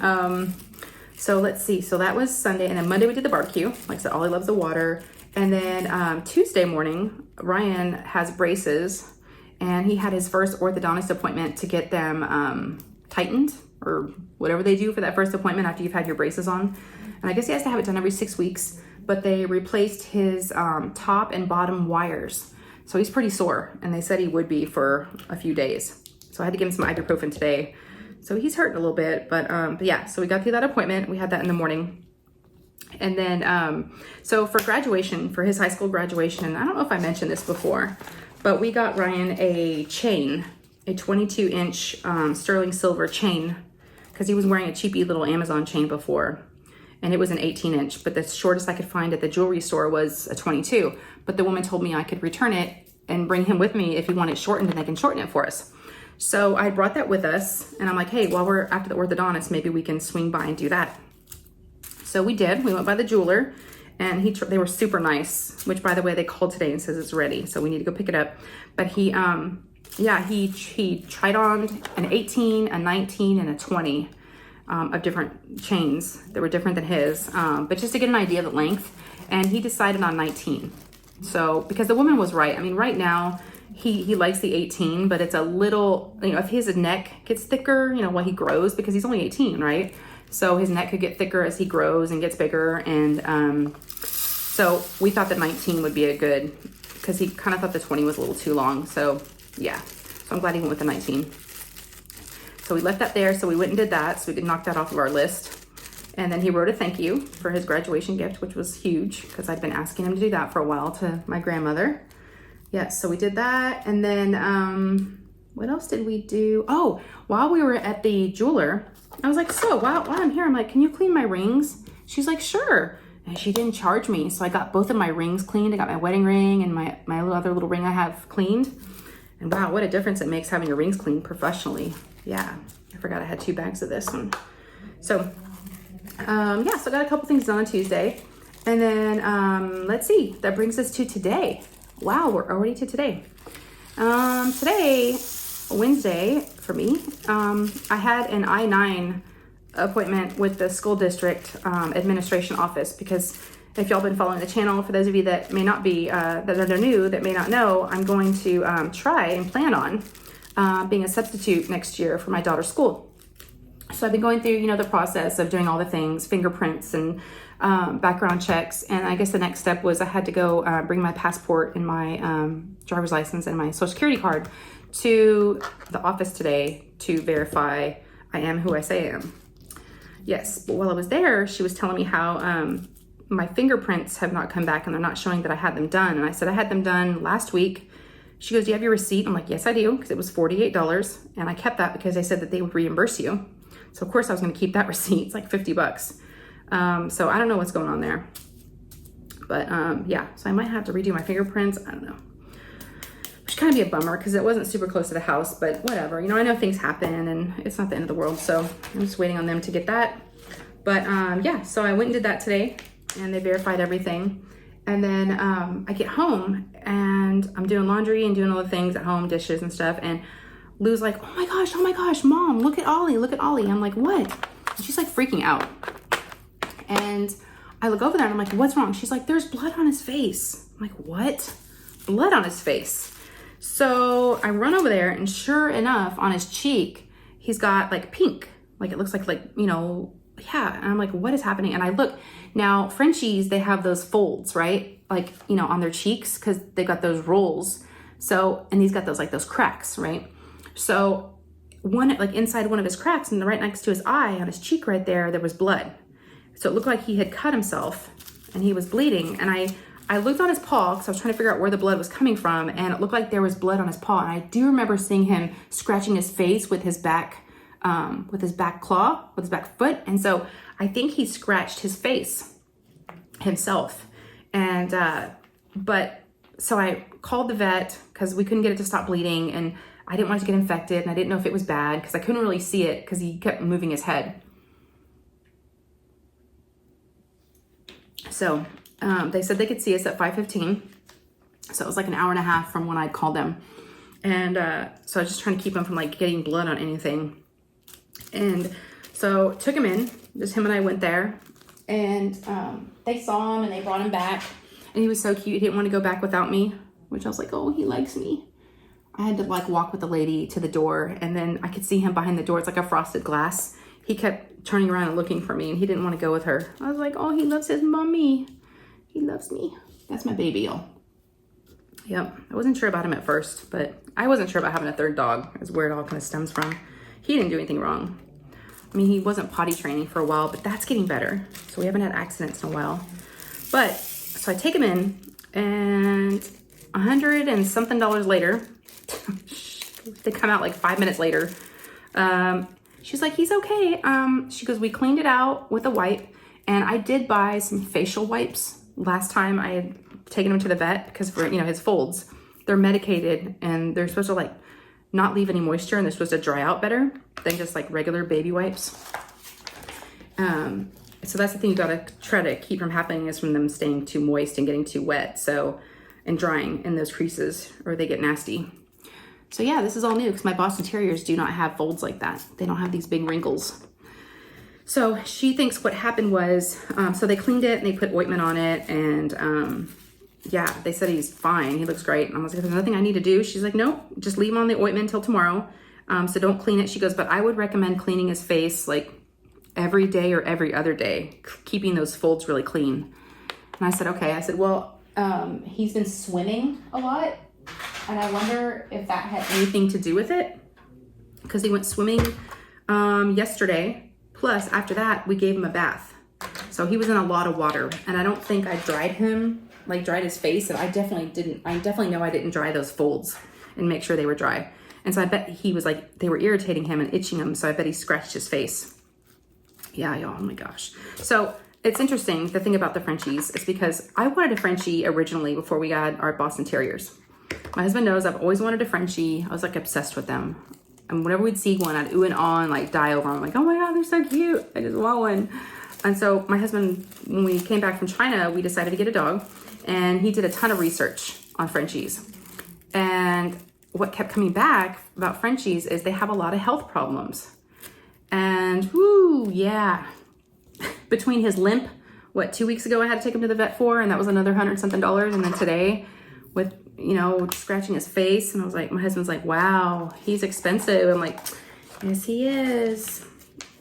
So let's see. So that was Sunday. And then Monday we did the barbecue. Like I said, Ollie loves the water. And then Tuesday morning, Ryan has braces. And he had his first orthodontist appointment to get them tightened, or whatever they do for that first appointment after you've had your braces on. And I guess he has to have it done every 6 weeks. But they replaced his top and bottom wires. So he's pretty sore. And they said he would be for a few days. So I had to give him some ibuprofen today. So he's hurting a little bit, but yeah, so we got through that appointment. We had that in the morning. And then, so for graduation, for his high school graduation, I don't know if I mentioned this before, but we got Ryan a chain, a 22-inch sterling silver chain, because he was wearing a cheapy little Amazon chain before. And it was an 18-inch, but the shortest I could find at the jewelry store was a 22. But the woman told me I could return it and bring him with me if he wanted it shortened, and they can shorten it for us. So I brought that with us, and I'm like, hey, while we're after the orthodontist, maybe we can swing by and do that. So we did. We went by the jeweler, and they were super nice, which, by the way, they called today and says it's ready, so we need to go pick it up. But he tried on an 18, a 19, and a 20 of different chains that were different than his, but just to get an idea of the length, and he decided on 19. So, because the woman was right. I mean, right now, he likes the 18, but it's a little, you know, if his neck gets thicker, you know, while he grows, because he's only 18, right? So his neck could get thicker as he grows and gets bigger. And so we thought that 19 would be a good, because he kind of thought the 20 was a little too long. So yeah, so I'm glad he went with the 19. So we left that there. So we went and did that. So we could knock that off of our list. And then he wrote a thank you for his graduation gift, which was huge because I'd been asking him to do that for a while to my grandmother. Yes, so we did that. And then what else did we do? Oh, while we were at the jeweler, I was like, so while I'm here, I'm like, can you clean my rings? She's like, sure. And she didn't charge me. So I got both of my rings cleaned. I got my wedding ring and my other little ring I have cleaned. And wow, what a difference it makes having your rings cleaned professionally. Yeah, I forgot I had 2 bags of this one. So yeah, so I got a couple things done on Tuesday. And then let's see, that brings us to today. Wow, we're already to today. Today, Wednesday for me, I had an I-9 appointment with the school district administration office, because if y'all been following the channel, for those of you that may not be, that are new, that may not know, I'm going to try and plan on being a substitute next year for my daughter's school. So I've been going through, you know, the process of doing all the things, fingerprints and background checks. And I guess the next step was I had to go bring my passport and my driver's license and my social security card to the office today to verify I am who I say I am. Yes, but while I was there, she was telling me how my fingerprints have not come back and they're not showing that I had them done. And I said, I had them done last week. She goes, do you have your receipt? I'm like, yes, I do, because it was $48. And I kept that because they said that they would reimburse you. So of course I was gonna keep that receipt. It's like 50 bucks. So I don't know what's going on there. But yeah, so I might have to redo my fingerprints. I don't know. Which kind of be a bummer because it wasn't super close to the house, but whatever. You know, I know things happen and it's not the end of the world. So I'm just waiting on them to get that. But yeah, so I went and did that today and they verified everything. And then I get home and I'm doing laundry and doing all the things at home, dishes and stuff. And Lou's like, oh my gosh, Mom, look at Ollie, look at Ollie. I'm like, what? And she's like freaking out. And I look over there and I'm like, what's wrong? She's like, there's blood on his face. I'm like, what? Blood on his face. So I run over there and sure enough, on his cheek, he's got like pink. Like it looks like, you know, yeah. And I'm like, what is happening? And I look, now Frenchies, they have those folds, right? Like, you know, on their cheeks because they got those rolls. So, and he's got those, like those cracks, right? So one, like inside one of his cracks and right next to his eye on his cheek right there, there was blood. So it looked like he had cut himself and he was bleeding. And I looked on his paw because I was trying to figure out where the blood was coming from. And it looked like there was blood on his paw. And I do remember seeing him scratching his face with his back claw, with his back foot. And so I think he scratched his face himself. And, so I called the vet because we couldn't get it to stop bleeding. And I didn't want it to get infected. And I didn't know if it was bad because I couldn't really see it because he kept moving his head. So they said they could see us at 5:15. So it was like an hour and a half from when I'd called them. And so I was just trying to keep him from like getting blood on anything. And so took him in, just him and I went there. And they saw him and they brought him back. And he was so cute. He didn't want to go back without me, which I was like, oh, he likes me. I had to like walk with the lady to the door. And then I could see him behind the door. It's like a frosted glass. He kept turning around and looking for me and he didn't want to go with her. I was like, oh, he loves his mommy. He loves me. That's my baby, y'all. Yep. I wasn't sure about him at first, but I wasn't sure about having a third dog, is where it all kind of stems from. He didn't do anything wrong. I mean, he wasn't potty training for a while, but that's getting better. So we haven't had accidents in a while. But, so I take him in and $100 and something later, they come out like 5 minutes later. She's like, he's okay. She goes, we cleaned it out with a wipe. And I did buy some facial wipes last time I had taken him to the vet because for, you know, his folds, they're medicated and they're supposed to like not leave any moisture and they're supposed to dry out better than just like regular baby wipes. So that's the thing you gotta try to keep from happening is from them staying too moist and getting too wet. So, and drying in those creases or they get nasty. So yeah, this is all new because my Boston Terriers do not have folds like that. They don't have these big wrinkles. So she thinks what happened was, so they cleaned it and they put ointment on it and yeah, they said he's fine. He looks great. And I was like, there's nothing I need to do. She's like, nope, just leave him on the ointment until tomorrow. So don't clean it. She goes, but I would recommend cleaning his face like every day or every other day, keeping those folds really clean. And I said, okay. I said, well, he's been swimming a lot, and I wonder if that had anything to do with it, because he went swimming yesterday. Plus, after that, we gave him a bath. So he was in a lot of water, and I don't think I dried him, like dried his face, and I definitely know I didn't dry those folds and make sure they were dry. And so I bet he was like, they were irritating him and itching him, so I bet he scratched his face. Yeah, y'all, oh my gosh. So it's interesting, the thing about the Frenchies is because I wanted a Frenchie originally before we got our Boston Terriers. My husband knows I've always wanted a Frenchie. I was like obsessed with them. And whenever we'd see one, I'd ooh and ah and like die over them. I'm like, oh my God, they're so cute. I just want one. And so my husband, when we came back from China, we decided to get a dog, and he did a ton of research on Frenchies. And what kept coming back about Frenchies is they have a lot of health problems. And whoo, yeah. Between his limp, 2 weeks ago I had to take him to the vet for, and that was another $100-something. And then today with, scratching his face. And I was like, my husband's like, wow, he's expensive. I'm like, yes, he is.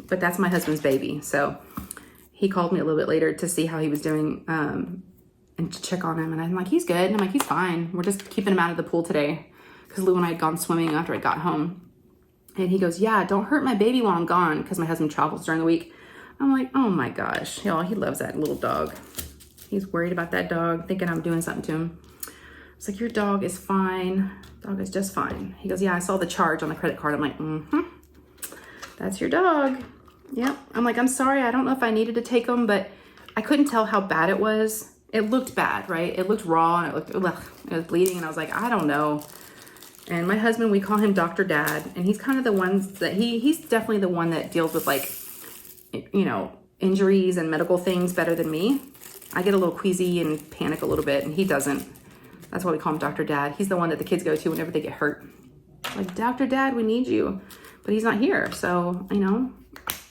But that's my husband's baby. So he called me a little bit later to see how he was doing and to check on him. And I'm like, he's good. And I'm like, he's fine. We're just keeping him out of the pool today, because Lou and I had gone swimming after I got home. And he goes, yeah, don't hurt my baby while I'm gone, because my husband travels during the week. I'm like, oh my gosh, y'all, he loves that little dog. He's worried about that dog, thinking I'm doing something to him. It's like, your dog is fine. Dog is just fine. He goes, yeah, I saw the charge on the credit card. I'm like, that's your dog. Yep. I'm like, I'm sorry. I don't know if I needed to take him, but I couldn't tell how bad it was. It looked bad, right? It looked raw, and it was bleeding. And I was like, I don't know. And my husband, we call him Dr. Dad, and he's kind of the ones that he's definitely the one that deals with like, injuries and medical things better than me. I get a little queasy and panic a little bit, and he doesn't. That's why we call him Dr. Dad. He's the one that the kids go to whenever they get hurt. Like, Dr. Dad, we need you. But he's not here. So,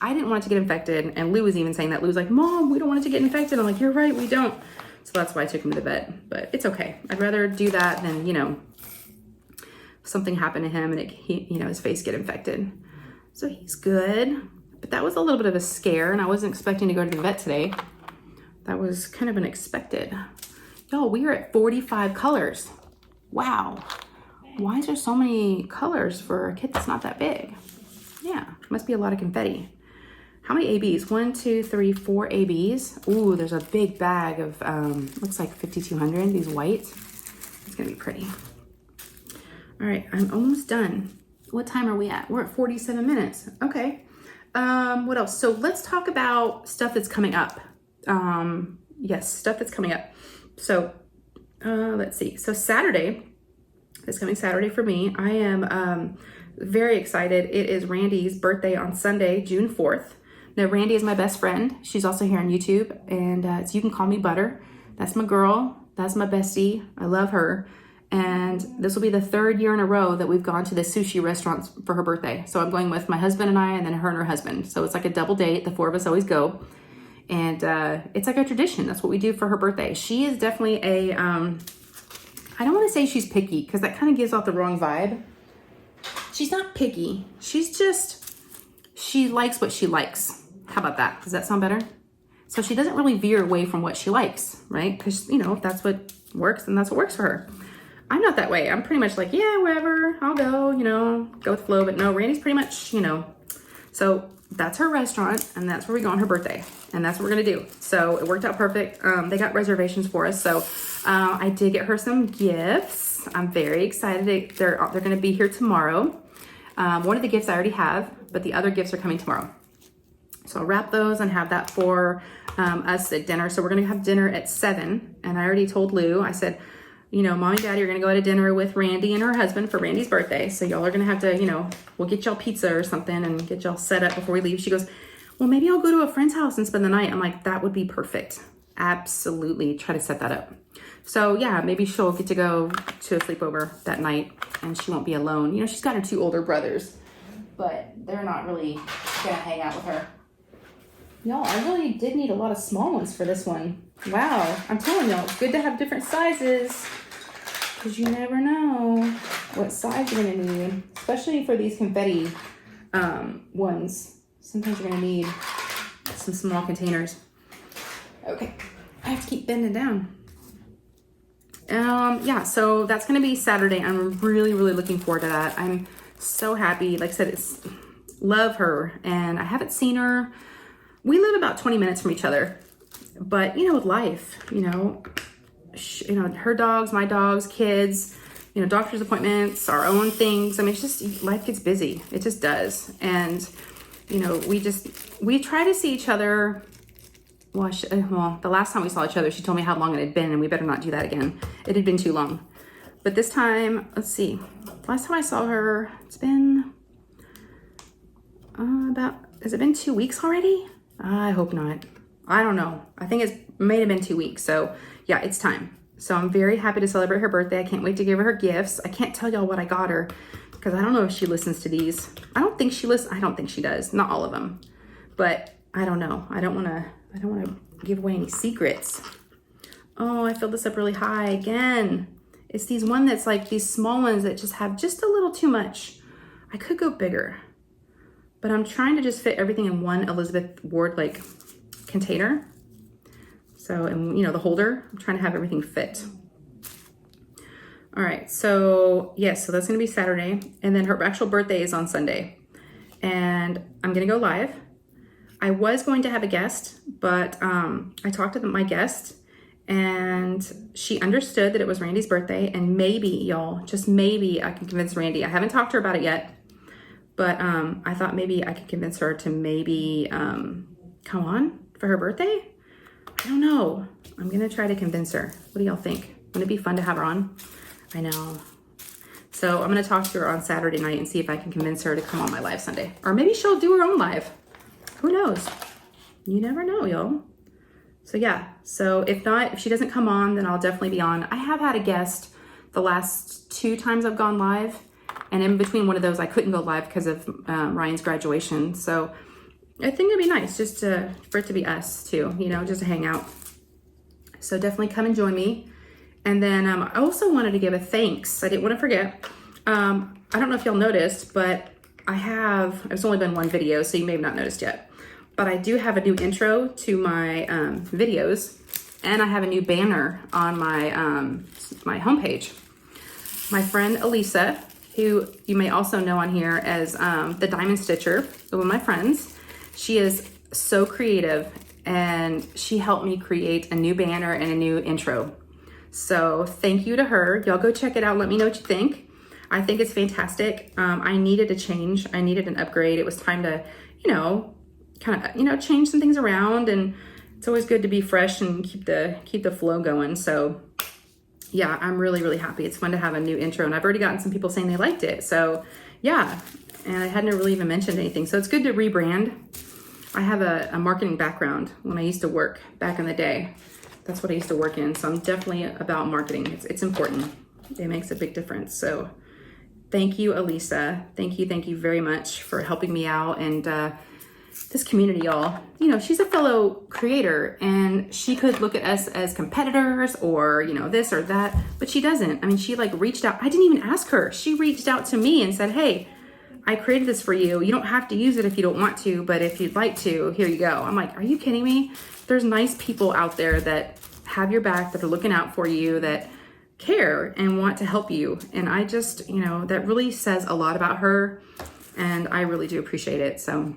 I didn't want it to get infected. And Lou was even saying that. Lou's like, Mom, we don't want it to get infected. I'm like, you're right, we don't. So that's why I took him to the vet. But it's okay. I'd rather do that than, something happened to him and his face get infected. So he's good. But that was a little bit of a scare, and I wasn't expecting to go to the vet today. That was kind of unexpected. Y'all, we are at 45 colors. Wow. Why is there so many colors for a kid that's not that big? Yeah, must be a lot of confetti. How many ABs? 1, 2, 3, 4 ABs. Ooh, there's a big bag of, looks like 5,200, these white. It's gonna be pretty. All right, I'm almost done. What time are we at? We're at 47 minutes. Okay. What else? So let's talk about stuff that's coming up. Yes, stuff that's coming up. So, let's see. So Saturday, this coming Saturday for me, I am, very excited. It is Randy's birthday on Sunday, June 4th. Now, Randy is my best friend. She's also here on YouTube, and so you can call me Butter. That's my girl. That's my bestie. I love her. And this will be the 3rd year in a row that we've gone to this sushi restaurant for her birthday. So I'm going with my husband and I, and then her and her husband. So it's like a double date. The 4 of us always go. And it's like a tradition. That's what we do for her birthday. She is definitely a, I don't want to say she's picky, because that kind of gives off the wrong vibe. She's not picky. She's just, she likes what she likes. How about that? Does that sound better? So she doesn't really veer away from what she likes, right? Because, if that's what works, then that's what works for her. I'm not that way. I'm pretty much like, yeah, wherever, I'll go, go with the flow. But no, Randy's pretty much, So that's her restaurant, and that's where we go on her birthday. And that's what we're going to do. So it worked out perfect. They got reservations for us. So I did get her some gifts. I'm very excited. They're going to be here tomorrow. One of the gifts I already have, but the other gifts are coming tomorrow. So I'll wrap those and have that for us at dinner. So we're going to have dinner at 7. And I already told Lou, I said, Mom and Daddy are going to go to dinner with Randy and her husband for Randy's birthday. So y'all are going to have to, we'll get y'all pizza or something and get y'all set up before we leave. She goes, well, maybe I'll go to a friend's house and spend the night. I'm like, that would be perfect. Absolutely. Try to set that up. So yeah, maybe she'll get to go to a sleepover that night and she won't be alone. She's got her 2 older brothers, but they're not really going to hang out with her. Y'all, I really did need a lot of small ones for this one. Wow, I'm telling y'all, it's good to have different sizes because you never know what size you're gonna need, especially for these confetti ones. Sometimes you're gonna need some small containers. Okay, I have to keep bending down. Yeah, so that's gonna be Saturday. I'm really, really looking forward to that. I'm so happy. Like I said, love her, and I haven't seen her. We live about 20 minutes from each other, but you know, with life, her dogs, my dogs, kids, doctor's appointments, our own things. I mean, it's just, life gets busy. It just does. And, we try to see each other. Well, the last time we saw each other, she told me how long it had been, and we better not do that again. It had been too long. But this time, let's see. Last time I saw her, it's been has it been 2 weeks already? I hope not. I don't know. I think it may have been 2 weeks. So yeah, it's time. So I'm very happy to celebrate her birthday. I can't wait to give her gifts. I can't tell y'all what I got her because I don't know if she listens to these. I don't think she does. Not all of them, but I don't know. I don't want to give away any secrets. Oh, I filled this up really high again. It's these one that's like these small ones that just have just a little too much. I could go bigger, but I'm trying to just fit everything in one Elizabeth Ward like container. So, and the holder, I'm trying to have everything fit. All right, so yes, so that's gonna be Saturday. And then her actual birthday is on Sunday. And I'm gonna go live. I was going to have a guest, but I talked to my guest and she understood that it was Randy's birthday, and maybe, y'all, just maybe I can convince Randy. I haven't talked to her about it yet, but I thought maybe I could convince her to maybe come on for her birthday. I don't know. I'm gonna try to convince her. What do y'all think? Wouldn't it be fun to have her on? I know. So I'm gonna talk to her on Saturday night and see if I can convince her to come on my live Sunday. Or maybe she'll do her own live. Who knows? You never know, y'all. So yeah, so if not, if she doesn't come on, then I'll definitely be on. I have had a guest the last 2 times I've gone live, and in between one of those, I couldn't go live because of Ryan's graduation. So I think it'd be nice just for it to be us too, just to hang out. So definitely come and join me. And then I also wanted to give a thanks. I didn't want to forget. I don't know if y'all noticed, but it's only been one video, so you may have not noticed yet. But I do have a new intro to my videos, and I have a new banner on my my homepage. My friend Elisa, who you may also know on here as the Diamond Stitcher, one of my friends, she is so creative, and she helped me create a new banner and a new intro. So thank you to her. Y'all go check it out. Let me know what you think. I think it's fantastic. I needed a change. I needed an upgrade. It was time to, change some things around, and it's always good to be fresh and keep the flow going. So yeah, I'm really, really happy. It's fun to have a new intro, and I've already gotten some people saying they liked it. So yeah, and I hadn't really even mentioned anything. So it's good to rebrand. I have a marketing background when I used to work back in the day. That's what I used to work in. So I'm definitely about marketing. It's important. It makes a big difference. So thank you, Elisa. Thank you very much for helping me out. And this community, y'all, she's a fellow creator, and she could look at us as competitors or, this or that, but she doesn't. I mean, she reached out. I didn't even ask her. She reached out to me and said, hey, I created this for you. You don't have to use it if you don't want to, but if you'd like to, here you go. I'm like, are you kidding me? There's nice people out there that have your back, that are looking out for you, that care and want to help you. And I just, that really says a lot about her, and I really do appreciate it. So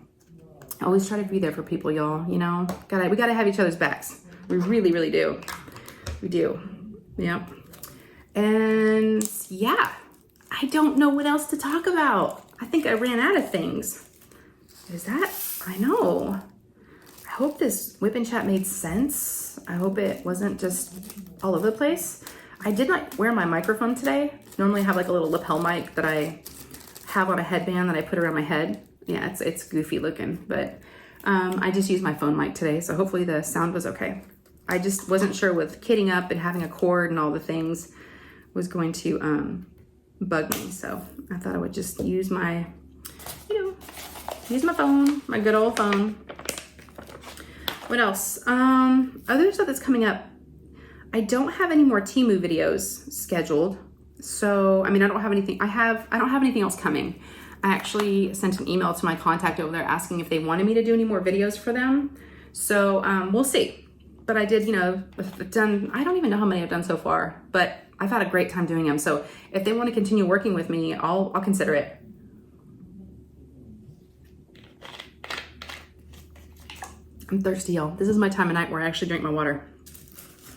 I always try to be there for people, y'all, we gotta have each other's backs. We really, really do. We do. Yep. And yeah, I don't know what else to talk about. I think I ran out of things. I know. I hope this whip and chat made sense. I hope it wasn't just all over the place. I did not wear my microphone today. Normally I have a little lapel mic that I have on a headband that I put around my head. Yeah, it's goofy looking, but I just used my phone mic today, so hopefully the sound was okay. I just wasn't sure with kitting up and having a cord and all the things was going to bug me, so I thought I would just use my phone, my good old phone. What else? Other stuff that's coming up. I don't have any more Temu videos scheduled. So, I mean, I don't have anything else coming. I actually sent an email to my contact over there asking if they wanted me to do any more videos for them. So, we'll see. But I did, you know, I don't even know how many I've done so far, but I've had a great time doing them. So if they want to continue working with me, I'll consider it. I'm thirsty, y'all. This is my time of night where I actually drink my water.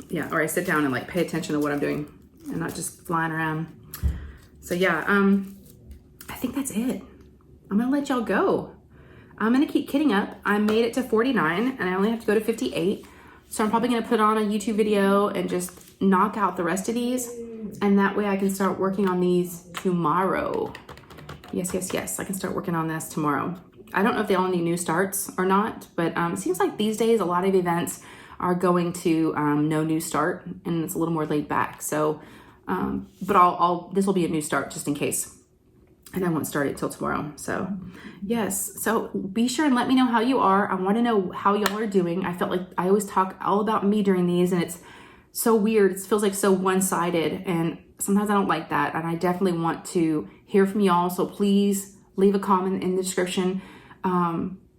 Yeah, or I sit down and like pay attention to what I'm doing and not just flying around. So yeah, I think that's it. I'm gonna let y'all go. I'm gonna keep kidding up. I made it to 49 and I only have to go to 58. So I'm probably gonna put on a YouTube video and just knock out the rest of these. And that way I can start working on these tomorrow. Yes, yes, yes, I can start working on this tomorrow. I don't know if they all need new starts or not, but it seems like these days a lot of events are going to no new start, and it's a little more laid back. So, but this will be a new start just in case, and I won't start it till tomorrow. So, yes. So be sure and let me know how you are. I want to know how y'all are doing. I felt like I always talk all about me during these, and it's so weird. It feels like so one-sided, and sometimes I don't like that. And I definitely want to hear from y'all. So please leave a comment in the description.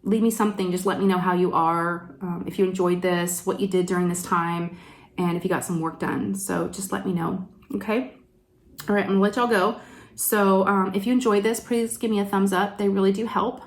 Leave me something. Just let me know how you are, if you enjoyed this, what you did during this time, and if you got some work done. So just let me know. Okay. All right. I'm gonna let y'all go. So if you enjoyed this, please give me a thumbs up. They really do help.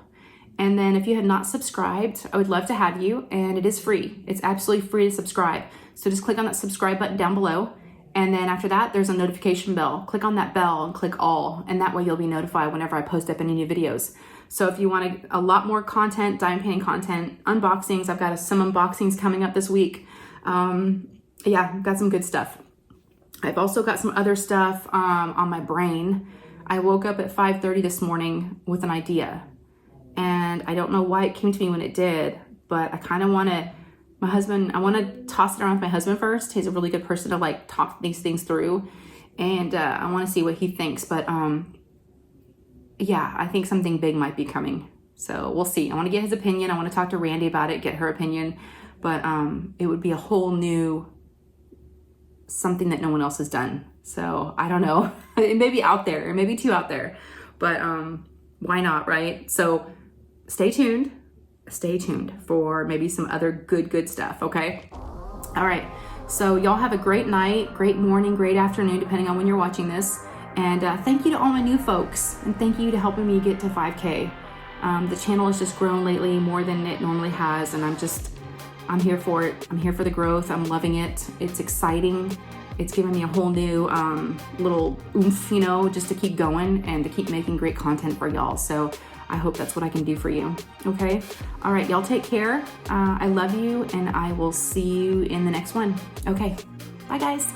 And then if you have not subscribed, I would love to have you, and it is free. It's absolutely free to subscribe. So just click on that subscribe button down below. And then after that, there's a notification bell. Click on that bell and click all. And that way you'll be notified whenever I post up any new videos. So if you want a lot more content, diamond painting content, unboxings, I've got some unboxings coming up this week. Yeah, I've got some good stuff. I've also got some other stuff on my brain. I woke up at 5:30 this morning with an idea. And I don't know why it came to me when it did, but I kind of want to, I want to toss it around with my husband first. He's a really good person to like talk these things through. And I want to see what he thinks. But yeah, I think something big might be coming. So we'll see. I want to get his opinion. I want to talk to Randy about it, get her opinion. But it would be a whole new something that no one else has done. So I don't know. It may be out there. It may be too out there. But why not, right? So stay tuned. Stay tuned for maybe some other good stuff, okay? All right. So y'all have a great night, great morning, great afternoon, depending on when you're watching this. And thank you to all my new folks, and thank you to helping me get to 5K. The channel has just grown lately more than it normally has, and I'm here for it. I'm here for the growth. I'm loving it. It's exciting. It's given me a whole new little oomph, you know, just to keep going and to keep making great content for y'all. So I hope that's what I can do for you. Okay. All right. Y'all take care. I love you, and I will see you in the next one. Okay. Bye, guys.